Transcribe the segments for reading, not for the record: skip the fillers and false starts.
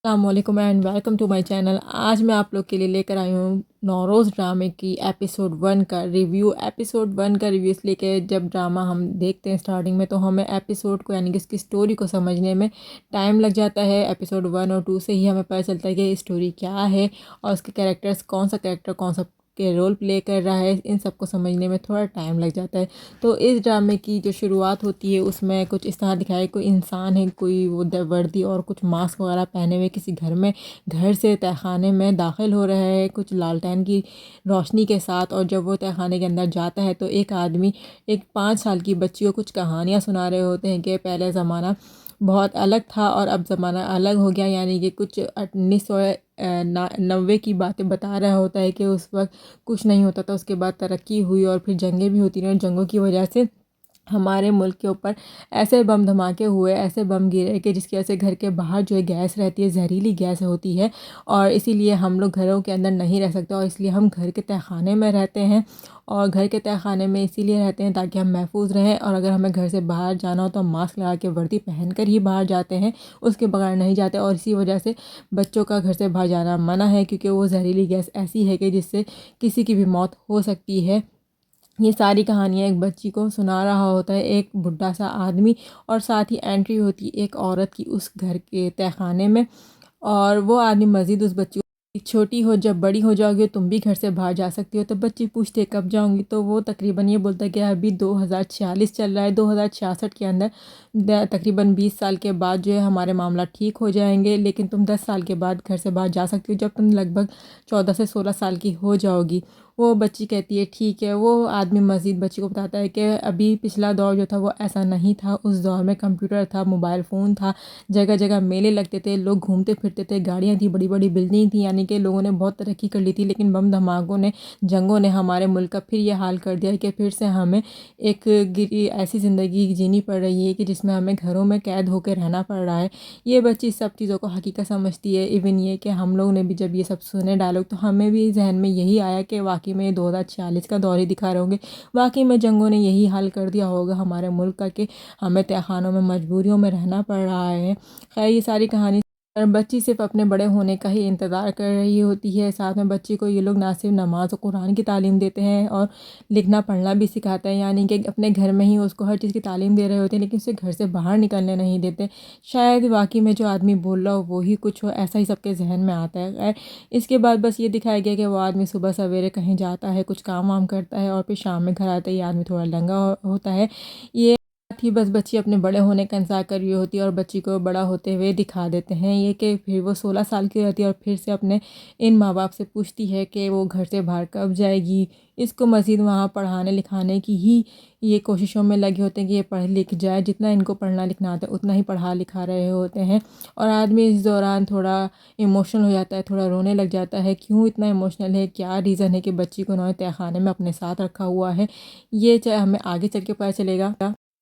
السلام علیکم and welcome to my channel. آج میں آپ لوگ کے لیے لے کر آئی ہوں نوروز ڈرامے کی ایپیسوڈ 1 کا ریویو۔ ایپیسوڈ 1 کا ریویو اس لیے کہ جب ڈرامہ ہم دیکھتے ہیں اسٹارٹنگ میں تو ہمیں ایپیسوڈ کو یعنی کہ اس کی اسٹوری کو سمجھنے میں ٹائم لگ جاتا ہے۔ ایپیسوڈ 1 اور 2 سے ہی ہمیں پتہ چلتا ہے کہ اسٹوری کیا ہے اور اس کے کیریکٹرز کون سا کیریکٹر کون سا کے رول پلے کر رہا ہے، ان سب کو سمجھنے میں تھوڑا ٹائم لگ جاتا ہے۔ تو اس ڈرامے کی جو شروعات ہوتی ہے اس میں کچھ اس طرح دکھایا، کوئی انسان ہے، کوئی وہ وردی اور کچھ ماسک وغیرہ پہنے ہوئے کسی گھر سے تہہ خانے میں داخل ہو رہا ہے کچھ لالٹین کی روشنی کے ساتھ۔ اور جب وہ تہہ خانے کے اندر جاتا ہے تو ایک آدمی ایک 5 سال کی بچی کو کچھ کہانیاں سنا رہے ہوتے ہیں کہ پہلے زمانہ بہت الگ تھا اور اب زمانہ الگ ہو گیا، یعنی کہ کچھ 1990 کی باتیں بتا رہا ہوتا ہے کہ اس وقت کچھ نہیں ہوتا تھا، اس کے بعد ترقی ہوئی اور پھر جنگیں بھی ہوتی رہیں، جنگوں کی وجہ سے ہمارے ملک کے اوپر ایسے بم دھماکے ہوئے، ایسے بم گرے کہ جس کی وجہ سے گھر کے باہر جو ہے گیس رہتی ہے، زہریلی گیس ہوتی ہے اور اسی لیے ہم لوگ گھروں کے اندر نہیں رہ سکتے، اور اس لیے ہم گھر کے تہہ خانے میں رہتے ہیں۔ اور گھر کے تہہ خانے میں اسی لیے رہتے ہیں تاکہ ہم محفوظ رہیں، اور اگر ہمیں گھر سے باہر جانا ہو تو ہم ماسک لگا کے وردی پہن کر ہی باہر جاتے ہیں، اس کے بغیر نہیں جاتے۔ اور اسی وجہ سے بچوں کا گھر سے باہر جانا منع ہے، کیونکہ وہ زہریلی گیس ایسی ہے کہ جس سے کسی کی بھی موت ہو سکتی ہے۔ یہ ساری کہانیاں ایک بچی کو سنا رہا ہوتا ہے ایک بڈھا سا آدمی، اور ساتھ ہی انٹری ہوتی ہے ایک عورت کی اس گھر کے تہہ خانے میں، اور وہ آدمی مزید اس بچی کو چھوٹی ہو، جب بڑی ہو جاؤ گی تم بھی گھر سے باہر جا سکتی ہو۔ تو بچی پوچھتے کب جاؤں گی، تو وہ تقریباً یہ بولتا ہے کہ ابھی 2046 چل رہا ہے، 2066 کے اندر تقریباً 20 سال کے بعد جو ہے ہمارے معاملات ٹھیک ہو جائیں گے، لیکن تم 10 سال کے بعد گھر سے باہر جا سکتی ہو جب تم لگ بھگ 14 سے 16 سال کی ہو جاؤ گی۔ وہ بچی کہتی ہے ٹھیک ہے۔ وہ آدمی مزید بچی کو بتاتا ہے کہ ابھی پچھلا دور جو تھا وہ ایسا نہیں تھا، اس دور میں کمپیوٹر تھا، موبائل فون تھا، جگہ جگہ میلے لگتے تھے، لوگ گھومتے پھرتے تھے، گاڑیاں تھی، بڑی بڑی بلڈنگ تھی، یعنی کہ لوگوں نے بہت ترقی کر لی تھی، لیکن بم دھماکوں نے، جنگوں نے ہمارے ملک کا پھر یہ حال کر دیا کہ پھر سے ہمیں ایک ایسی زندگی جینی پڑ رہی ہے کہ جس میں ہمیں گھروں میں قید ہو کے رہنا پڑ رہا ہے۔ یہ بچی سب چیزوں کو حقیقت سمجھتی ہے، ایون یہ کہ ہم لوگ نے بھی جب یہ سب سنے ڈائلاگ تو ہمیں بھی ذہن میں یہی آیا کہ واقعی میں یہ 2046 کا دور ہی دکھا رہے ہوں گے، واقعی میں جنگوں نے یہی حال کر دیا ہوگا ہمارے ملک کا کہ ہمیں تہہ خانوں میں مجبوریوں میں رہنا پڑ رہا ہے۔ خیر یہ ساری کہانی بچی صرف اپنے بڑے ہونے کا ہی انتظار کر رہی ہوتی ہے، ساتھ میں بچی کو یہ لوگ نہ صرف نماز و قرآن کی تعلیم دیتے ہیں اور لکھنا پڑھنا بھی سکھاتے ہیں، یعنی کہ اپنے گھر میں ہی اس کو ہر چیز کی تعلیم دے رہے ہوتے ہیں، لیکن اسے گھر سے باہر نکلنے نہیں دیتے۔ شاید واقعی میں جو آدمی بول رہا ہو وہی کچھ ہو، ایسا ہی سب کے ذہن میں آتا ہے۔ خیر اس کے بعد بس یہ دکھایا گیا کہ وہ آدمی صبح سویرے کہیں جاتا ہے، کچھ کام وام کرتا ہے اور پھر شام میں گھر آتا ہے، یہ آدمی تھوڑا لنگا ہوتا ہے۔ یہ تھی بس بچی اپنے بڑے ہونے کا انتظار کر رہی ہوتی ہے اور بچی کو بڑا ہوتے ہوئے دکھا دیتے ہیں، یہ کہ پھر وہ 16 سال کی رہتی ہے اور پھر سے اپنے ان ماں باپ سے پوچھتی ہے کہ وہ گھر سے باہر کب جائے گی۔ اس کو مزید وہاں پڑھانے لکھانے کی ہی یہ کوششوں میں لگے ہوتے ہیں کہ یہ پڑھ لکھ جائے، جتنا ان کو پڑھنا لکھنا آتا ہے اتنا ہی پڑھا لکھا رہے ہوتے ہیں۔ اور آدمی اس دوران تھوڑا ایموشنل ہو جاتا ہے، تھوڑا رونے لگ جاتا ہے۔ کیوں اتنا ایموشنل ہے، کیا ریزن ہے کہ بچی کو انہوں نے تہہ خانے میں اپنے ساتھ رکھا ہوا ہے، یہ چاہے ہمیں آگے چل کے پتہ چلے گا۔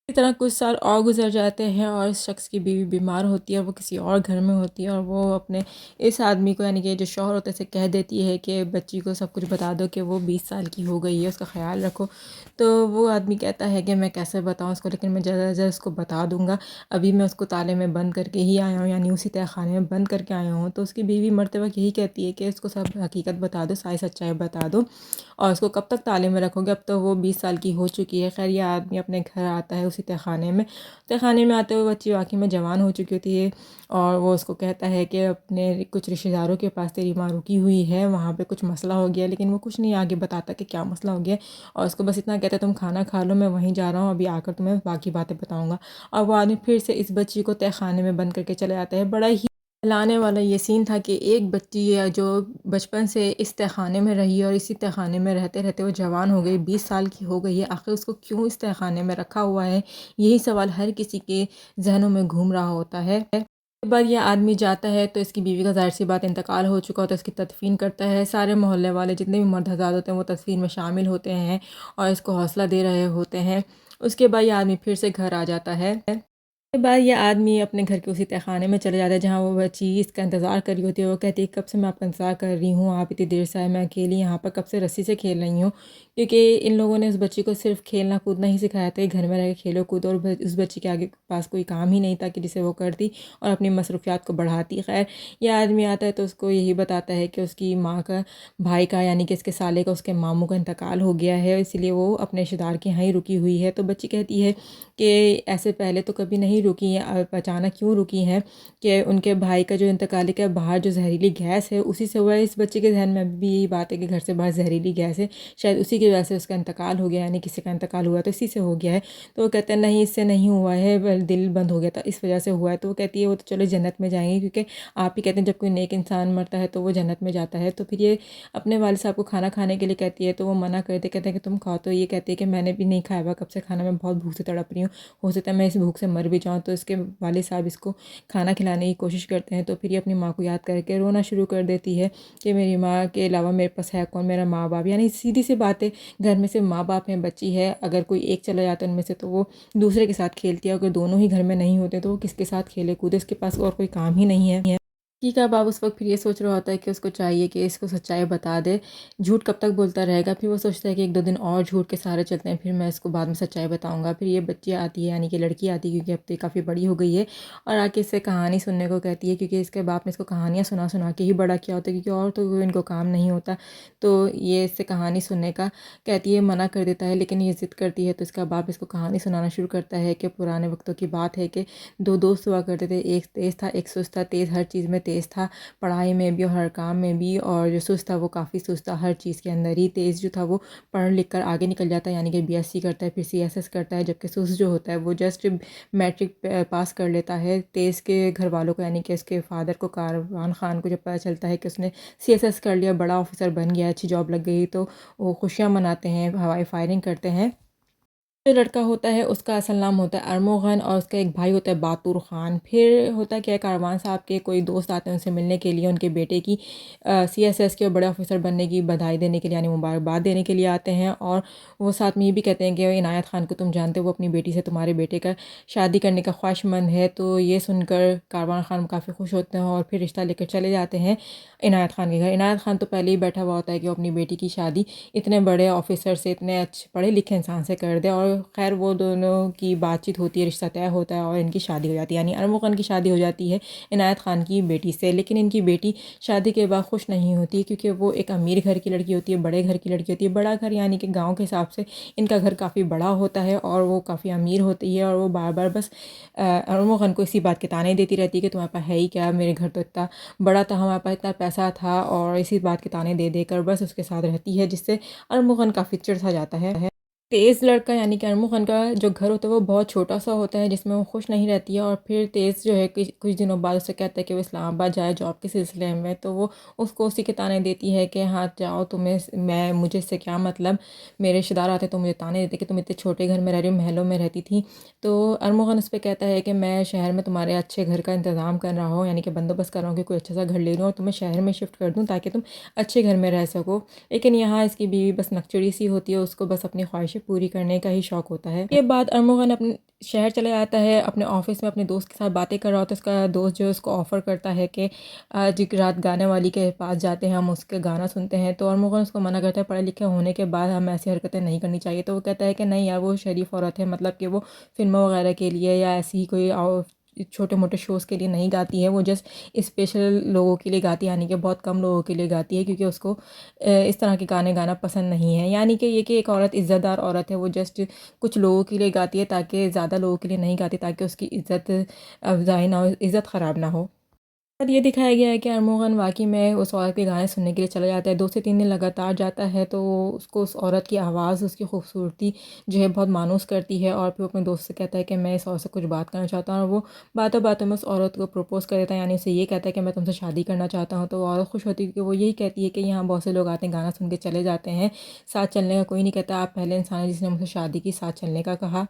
اسی طرح کچھ سال اور گزر جاتے ہیں اور اس شخص کی بیوی بیمار ہوتی ہے، وہ کسی اور گھر میں ہوتی ہے، اور وہ اپنے اس آدمی کو یعنی کہ جو شوہر ہوتا ہے اسے کہہ دیتی ہے کہ بچی کو سب کچھ بتا دو کہ وہ 20 سال کی ہو گئی ہے، اس کا خیال رکھو۔ تو وہ آدمی کہتا ہے کہ میں کیسے بتاؤں اس کو، لیکن میں جلد از جلد اس کو بتا دوں گا، ابھی میں اس کو تالے میں بند کر کے ہی آیا ہوں، یعنی اسی تہہ خانے میں بند کر کے آیا ہوں۔ تو اس کی بیوی مرتے وقت یہی کہتی ہے کہ اس کو سب حقیقت بتا دو، ساری سچائی بتا دو، اور اس کو کب تک تالے میں رکھو گے، اب تو وہ 20 سال کی ہو چکی ہے۔ خیر یہ آدمی اپنے گھر آتا ہے اسی تہہ خانے میں، تہہ خانے میں آتے ہوئے بچی واقعی میں جوان ہو چکی ہوتی ہے، اور وہ اس کو کہتا ہے کہ اپنے کچھ رشتہ داروں کے پاس تیری ماں رکی ہوئی ہے، وہاں پہ کچھ مسئلہ ہو گیا، لیکن وہ کچھ نہیں آگے بتاتا کہ کیا مسئلہ ہو گیا، اور اس کو بس اتنا کہتا ہے تم کھانا کھا لو، میں وہیں جا رہا ہوں، ابھی آ کر تمہیں باقی باتیں بتاؤں گا۔ اور وہ آدمی پھر سے اس بچی کو تہہ خانے میں بند کر کے چلے جاتا ہے۔ بڑا ہی لانے والا یہ سین تھا کہ ایک بچی جو بچپن سے اس تہہ خانے میں رہی اور اسی تہہ خانے میں رہتے رہتے وہ جوان ہو گئی، 20 سال کی ہو گئی ہے، آخر اس کو کیوں اس تہہ خانے میں رکھا ہوا ہے، یہی سوال ہر کسی کے ذہنوں میں گھوم رہا ہوتا ہے۔ اس کے بعد یہ آدمی جاتا ہے تو اس کی بیوی کا ظاہر سی بات انتقال ہو چکا ہوتا ہے، اس کی تدفین کرتا ہے، سارے محلے والے جتنے بھی مرد حضرات ہوتے ہیں وہ تدفین میں شامل ہوتے ہیں اور اس کو حوصلہ دے رہے ہوتے ہیں۔ اس کے بعد یہ آدمی پھر سے گھر آ جاتا ہے۔ اس کے بعد یہ آدمی اپنے گھر کے اسی تہہ خانے میں چلے جاتا ہے جہاں وہ بچی اس کا انتظار کر رہی ہوتی ہے۔ وہ کہتی ہے کب سے میں آپ کا انتظار کر رہی ہوں، آپ اتنی دیر سے آئے، میں اکیلی یہاں پر کب سے رسی سے کھیل رہی ہوں، کیونکہ ان لوگوں نے اس بچی کو صرف کھیلنا کودنا ہی سکھایا تھا کہ گھر میں رہ کے کھیلو کودو، اور اس بچی کے آگے پاس کوئی کام ہی نہیں تھا کہ جسے وہ کرتی اور اپنی مصروفیات کو بڑھاتی۔ خیر یہ آدمی آتا ہے تو اس کو یہی بتاتا ہے کہ اس کی ماں کا، بھائی کا یعنی کہ اس کے سالے کا، اس کے ماموں کا انتقال ہو گیا ہے، اس لیے وہ اپنے رشتہ دار کے یہاں ہی رکی ہوئی ہے۔ تو بچی کہتی ہے کہ ایسے پہلے تو کبھی نہیں رکی ہیں، اب اچانک کیوں رکی ہیں، کہ ان کے بھائی کا جو انتقال ہے، کہ باہر جو زہریلی گیس ہے اسی سے ہوا ہے۔ اس بچے کے ذہن میں بھی یہی بات ہے کہ گھر سے باہر زہریلی گیس ہے، شاید اسی کی وجہ سے اس کا انتقال ہو گیا، یعنی کسی کا انتقال ہوا تو اسی سے ہو گیا ہے۔ تو وہ کہتے ہیں نہیں، اس سے نہیں ہوا ہے، دل بند ہو گیا تھا اس وجہ سے ہوا ہے۔ تو وہ کہتی ہے وہ تو چلو جنت میں جائیں گے، کیونکہ آپ ہی کہتے ہیں جب کوئی نیک انسان مرتا ہے تو وہ جنت میں جاتا ہے۔ تو پھر یہ اپنے والد صاحب کو کھانا کھانے کے لیے کہتی ہے تو وہ منع کرتے، کہتے ہیں کہ تم کھاؤ، تو یہ کہتی ہے کہ میں نے بھی نہیں کھایا ہوا کب سے کھانا، میں بہت بھوک سے تڑپ رہی ہوں، ہو سکتا ہے میں اس بھوک سے مر بھی جاؤں۔ تو اس کے والد صاحب اس کو کھانا کھلانے کی کوشش کرتے ہیں، تو پھر یہ اپنی ماں کو یاد کر کے رونا شروع کر دیتی ہے کہ میری ماں کے علاوہ میرے پاس ہے کون، میرا ماں باپ، یعنی سیدھی سی بات ہے، گھر میں صرف ماں باپ ہیں، بچی ہے، اگر کوئی ایک چلا جاتا ہے ان میں سے تو وہ دوسرے کے ساتھ کھیلتی ہے، اگر دونوں ہی گھر میں نہیں ہوتے تو وہ کس کے ساتھ کھیلے کودے، اس کے پاس اور کوئی کام ہی نہیں ہے۔ ٹھیک ہے، باپ اس وقت پھر یہ سوچ رہا ہوتا ہے کہ اس کو چاہیے کہ اس کو سچائی بتا دے، جھوٹ کب تک بولتا رہے گا۔ پھر وہ سوچتا ہے کہ ایک دو دن اور جھوٹ کے سہارے چلتے ہیں، پھر میں اس کو بعد میں سچائی بتاؤں گا۔ پھر یہ بچی آتی ہے، یعنی کہ لڑکی آتی ہے، کیونکہ اب تو کافی بڑی ہو گئی ہے، اور آ کے اس سے کہانی سننے کو کہتی ہے، کیونکہ اس کے باپ نے اس کو کہانیاں سنا سنا کے ہی بڑا کیا ہوتا ہے، کیونکہ اور تو ان کو کام نہیں ہوتا۔ تو یہ اس سے کہانی سننے کا کہتی ہے، منع کر دیتا ہے، لیکن یہ ضد کرتی ہے، تو اس کا باپ اس کو کہانی سنانا شروع کرتا ہے کہ پرانے وقتوں کی بات ہے کہ دو دوست ہوا کرتے تھے، ایک تیز تھا ایک سست تھا، تیز ہر چیز میں تیز تھا، پڑھائی میں بھی اور ہر کام میں بھی، اور جو سست تھا وہ کافی سست تھا ہر چیز کے اندر ہی۔ تیز جو تھا وہ پڑھ لکھ کر آگے نکل جاتا ہے، یعنی کہ بی ایس سی کرتا ہے، پھر سی ایس ایس کرتا ہے، جبکہ سست جو ہوتا ہے وہ جسٹ میٹرک پاس کر لیتا ہے۔ تیز کے گھر والوں کو، یعنی کہ اس کے فادر کو، کاروان خان کو، جب پتہ چلتا ہے کہ اس نے سی ایس ایس کر لیا، بڑا آفیسر بن گیا، اچھی جاب لگ گئی، تو وہ خوشیاں مناتے ہیں، ہوائی فائرنگ کرتے ہیں۔ جو لڑکا ہوتا ہے اس کا اصل نام ہوتا ہے ارمغن، اور اس کا ایک بھائی ہوتا ہے باتور خان۔ پھر ہوتا ہے کہ کاروان صاحب کے کوئی دوست آتے ہیں ان سے ملنے کے لیے، ان کے بیٹے کی سی ایس ایس کے اور بڑے آفیسر بننے کی بدھائی دینے کے لیے، یعنی مبارکباد دینے کے لیے آتے ہیں، اور وہ ساتھ میں یہ بھی کہتے ہیں کہ عنایت خان کو تم جانتے ہو، وہ اپنی بیٹی سے تمہارے بیٹے کا شادی کرنے کا خواہش مند ہے۔ تو یہ سن کر کاروان خان کافی خوش ہوتے ہیں، اور پھر رشتہ لے کر چلے جاتے ہیں عنایت خان کے گھر۔ عنایت خان تو پہلے ہی بیٹھا ہوا ہوتا ہے کہ وہ اپنی بیٹی کی شادی اتنے بڑے آفیسر سے، اتنے اچھے پڑھے لکھے انسان سے کر دے، اور خیر وہ دونوں کی بات چیت ہوتی ہے، رشتہ طے ہوتا ہے، اور ان کی شادی ہو جاتی ہے، یعنی ارمغن کی شادی ہو جاتی ہے عنایت خان کی بیٹی سے۔ لیکن ان کی بیٹی شادی کے بعد خوش نہیں ہوتی، کیونکہ وہ ایک امیر گھر کی لڑکی ہوتی ہے، بڑے گھر کی لڑکی ہوتی ہے۔ بڑا گھر یعنی کہ گاؤں کے حساب سے ان کا گھر کافی بڑا ہوتا ہے، اور وہ کافی امیر ہوتی ہے، اور وہ بار بار بس ارمغن کو اسی بات کے طعنے دیتی رہتی ہے کہ تمہارے پاس ہے ہی کیا، میرے گھر تو اتنا بڑا تھا، ہمارے پاس اتنا پیسہ تھا، اور اسی بات کے طعنے دے دے کر بس اس کے ساتھ رہتی ہے، جس سے ارمغن کافی چڑ سا جاتا ہے۔ تیز لڑکا یعنی کہ ارمغن کا جو گھر ہوتا ہے وہ بہت چھوٹا سا ہوتا ہے، جس میں وہ خوش نہیں رہتی ہے، اور پھر تیز جو ہے کچھ دنوں بعد اسے کہتا ہے کہ وہ اسلام آباد جائے جاب کے سلسلے میں، تو وہ اس کو اسی کے طعنے دیتی ہے کہ ہاں جاؤ، مجھے اس سے کیا مطلب، میرے رشتہ دار آتے تو مجھے طعنے دیتے کہ تم اتنے چھوٹے گھر میں رہ رہی ہو، محلوں میں رہتی تھی۔ تو ارمغن اس پہ کہتا ہے کہ میں شہر میں تمہارے اچھے گھر کا انتظام کر رہا ہوں، یعنی کہ بندوبست کر رہا ہوں کہ کوئی اچھا سا گھر لے لوں اور تمہیں شہر میں شفٹ کر دوں تاکہ تم اچھے گھر میں رہ سکو۔ لیکن یہاں اس کی بیوی بس نکچڑی سی ہوتی ہے، اس کو بس اپنی خواہشیں پوری کرنے کا ہی شوق ہوتا ہے۔ یہ بعد ارمغن اپنے شہر چلا جاتا ہے، اپنے آفس میں اپنے دوست کے ساتھ باتیں کر رہا ہوتا ہے۔ اس کا دوست جو ہے اس کو آفر کرتا ہے کہ آج ایک رات گانے والی کے پاس جاتے ہیں، ہم اس کے گانا سنتے ہیں۔ تو ارمغن اس کو منع کرتا ہے، پڑھے لکھے ہونے کے بعد ہم ایسی حرکتیں نہیں کرنی چاہیے۔ تو وہ کہتا ہے کہ نہیں یار، وہ شریف عورت ہے، مطلب کہ وہ فلموں وغیرہ کے لیے یا ایسی ہی کوئی چھوٹے موٹے شوز کے لیے نہیں گاتی ہے، وہ جسٹ اسپیشل لوگوں کے لیے گاتی ہے، یعنی کہ بہت کم لوگوں کے لیے گاتی ہے، کیونکہ اس کو اس طرح کے گانے گانا پسند نہیں ہے۔ یعنی کہ یہ کہ ایک عورت عزت دار عورت ہے، وہ جسٹ کچھ لوگوں کے لیے گاتی ہے، تاکہ زیادہ لوگوں کے لیے نہیں گاتی، تاکہ اس کی عزت افزائی نہ ہو، عزت خراب نہ ہو۔ اور یہ دکھایا گیا ہے کہ ارمغن واقعی میں اس عورت کے گانے سننے کے لیے چلا جاتا ہے، 2 سے 3 دن لگاتار جاتا ہے، تو اس کو اس عورت کی آواز، اس کی خوبصورتی جو ہے بہت مانوس کرتی ہے، اور پھر اپنے دوست سے کہتا ہے کہ میں اس عورت سے کچھ بات کرنا چاہتا ہوں، اور وہ باتوں باتوں میں اس عورت کو پروپوز کر دیتا ہے، یعنی اسے یہ کہتا ہے کہ میں تم سے شادی کرنا چاہتا ہوں۔ تو وہ عورت خوش ہوتی ہے، کیونکہ وہ یہی کہتی ہے کہ یہاں بہت سے لوگ آتے ہیں، گانا سن کے چلے جاتے ہیں، ساتھ چلنے کا کوئی نہیں کہتا، آپ پہلے انسان ہیں جس نے مجھ سے شادی کی، ساتھ چلنے کا کہا۔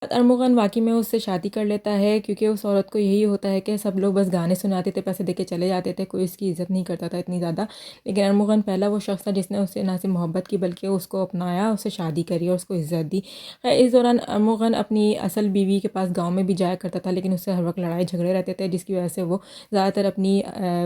ارمغان واقعی میں اس سے شادی کر لیتا ہے، کیونکہ اس عورت کو یہی ہوتا ہے کہ سب لوگ بس گانے سناتے تھے، پیسے دے کے چلے جاتے تھے، کوئی اس کی عزت نہیں کرتا تھا اتنی زیادہ. لیکن ارمغان پہلا وہ شخص تھا جس نے اس سے نہ صرف محبت کی بلکہ اس کو اپنایا، اس سے شادی کری اور اس کو عزت دی. اس دوران ارمغان اپنی اصل بیوی کے پاس گاؤں میں بھی جایا کرتا تھا، لیکن اس سے ہر وقت لڑائی جھگڑے رہتے تھے، جس کی وجہ سے وہ زیادہ تر اپنی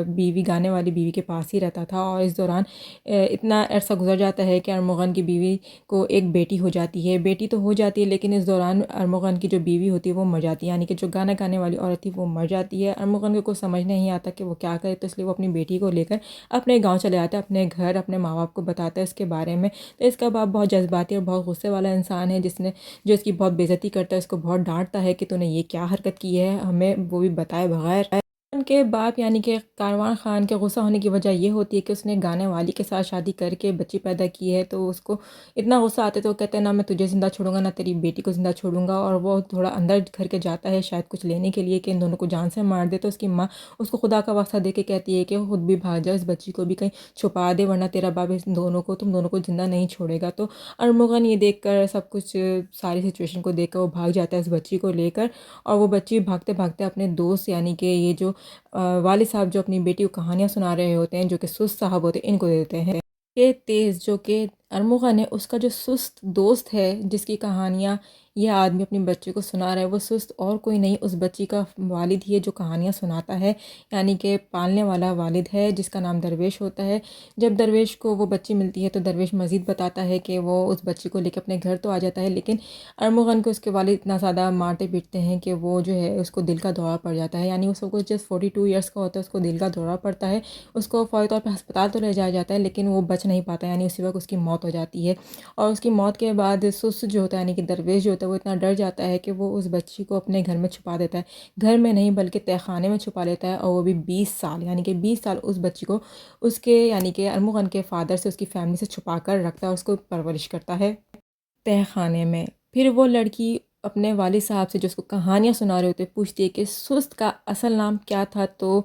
بیوی، گانے والی بیوی کے پاس ہی رہتا تھا. اور اس دوران اتنا عرصہ گزر جاتا ہے کہ ارمغان کی بیوی کو ایک بیٹی ہو جاتی ہے. بیٹی تو ہو جاتی ہے، لیکن اس دوران ارمغان کی جو بیوی ہوتی ہے وہ مر جاتی ہے، یعنی کہ جو گانا گانے والی عورت تھی وہ مر جاتی ہے. ارمغان کو کچھ سمجھ نہیں آتا کہ وہ کیا کرے، تو اس لیے وہ اپنی بیٹی کو لے کر اپنے گاؤں چلے جاتا ہے، اپنے گھر، اپنے ماں باپ کو بتاتا ہے اس کے بارے میں. تو اس کا باپ بہت جذباتی اور بہت غصے والا انسان ہے، جو اس کی بہت بے عزتی کرتا ہے، اس کو بہت ڈانٹتا ہے کہ تو نے یہ کیا حرکت کی ہے، ہمیں وہ بھی بتائے بغیر. ان کے باپ یعنی کہ کاروان خان کے غصہ ہونے کی وجہ یہ ہوتی ہے کہ اس نے گانے والی کے ساتھ شادی کر کے بچی پیدا کی ہے، تو اس کو اتنا غصہ آتا ہے تو وہ کہتے ہیں نہ میں تجھے زندہ چھوڑوں گا، نہ تیری بیٹی کو زندہ چھوڑوں گا. اور وہ تھوڑا اندر گھر کے جاتا ہے شاید کچھ لینے کے لیے کہ ان دونوں کو جان سے مار دے. تو اس کی ماں اس کو خدا کا واسطہ دے کے کہتی ہے کہ خود بھی بھاگ جا، اس بچی کو بھی کہیں چھپا دے، ورنہ تیرا باپ تم دونوں کو زندہ نہیں چھوڑے گا. تو ارمغان یہ دیکھ کر، سب کچھ ساری سچویشن کو دیکھ کر وہ بھاگ جاتا ہے اس بچی کو لے کر. اور وہ بچی بھاگتے بھاگتے اپنے دوست یعنی کہ یہ جو والد صاحب جو اپنی بیٹی کو کہانیاں سنا رہے ہوتے ہیں، جو کہ سست صاحب ہوتے ہیں، ان کو دیتے ہیں. یہ تیز جو کہ ارمغان ہے، اس کا جو سست دوست ہے جس کی کہانیاں یہ آدمی اپنے بچے کو سنا رہا ہے، وہ سست اور کوئی نہیں، اس بچی کا والد ہی ہے جو کہانیاں سناتا ہے، یعنی کہ پالنے والا والد ہے جس کا نام درویش ہوتا ہے. جب درویش کو وہ بچی ملتی ہے تو درویش مزید بتاتا ہے کہ وہ اس بچی کو لے کے اپنے گھر تو آ جاتا ہے، لیکن ارمغان کو اس کے والد اتنا زیادہ مارتے پیٹتے ہیں کہ وہ جو ہے اس کو دل کا دورہ پڑ جاتا ہے. یعنی اس کو جسٹ 42 ایئرس کا ہوتا ہے، اس کو دل کا دورہ پڑتا ہے. اس کو فوری طور پہ ہسپتال تو لے جایا جاتا ہے، لیکن وہ بچ نہیں پاتا، یعنی اسی وقت اس کی موت ہو جاتی ہے. اور اس کی موت کے بعد سس جو ہوتا ہے یعنی کہ درویش جو ہوتا ہے وہ اتنا ڈر جاتا ہے کہ وہ اس بچی کو اپنے گھر میں چھپا دیتا ہے، گھر میں نہیں بلکہ تہہ خانے میں چھپا لیتا ہے. اور وہ بھی 20 سال، یعنی کہ 20 سال اس بچی کو اس کے یعنی کہ ارمغان کے فادر سے، اس کی فیملی سے چھپا کر رکھتا ہے، اس کو پرورش کرتا ہے تہہ خانے میں. پھر وہ لڑکی اپنے والد صاحب سے جو اس کو کہانیاں سنا رہے ہوتے پوچھتی ہے کہ سست کا اصل نام کیا تھا، تو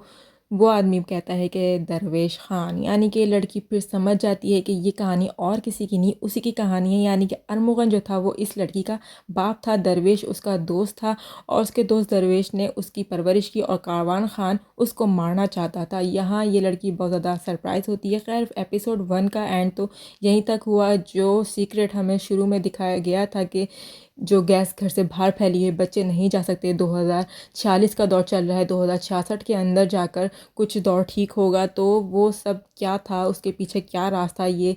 وہ آدمی کہتا ہے کہ درویش خان. یعنی کہ لڑکی پھر سمجھ جاتی ہے کہ یہ کہانی اور کسی کی نہیں، اسی کی کہانی ہے. یعنی کہ ارمغان جو تھا وہ اس لڑکی کا باپ تھا، درویش اس کا دوست تھا، اور اس کے دوست درویش نے اس کی پرورش کی، اور کاروان خان اس کو مارنا چاہتا تھا. یہاں یہ لڑکی بہت زیادہ سرپرائز ہوتی ہے. خیر ایپیسوڈ 1 کا اینڈ تو یہیں تک ہوا. جو سیکرٹ ہمیں شروع میں دکھایا گیا تھا کہ جو گیس گھر سے باہر پھیلی ہے، بچے نہیں جا سکتے، 2046 کا دور چل رہا ہے، 2066 کے اندر جا کر کچھ دور ٹھیک ہوگا، تو وہ سب کیا تھا، اس کے پیچھے کیا راز تھا، یہ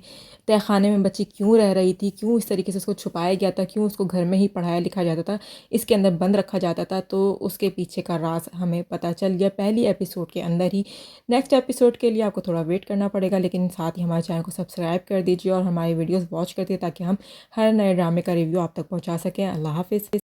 تہہ خانے میں بچی کیوں رہ رہی تھی، کیوں اس طریقے سے اس کو چھپایا گیا تھا، کیوں اس کو گھر میں ہی پڑھایا لکھا جاتا تھا، اس کے اندر بند رکھا جاتا تھا، تو اس کے پیچھے کا راز ہمیں پتہ چل گیا پہلی ایپیسوڈ کے اندر ہی. نیکسٹ ایپیسوڈ کے لیے آپ کو تھوڑا ویٹ کرنا پڑے گا، لیکن ساتھ ہی ہمارے چینل کو سبسکرائب کر دیجیے اور ہماری ویڈیوز واچ کرتے تاکہ ہم ہر نئے ڈرامے کا ریویو آپ تک پہنچا سکیں. اللہ حافظ.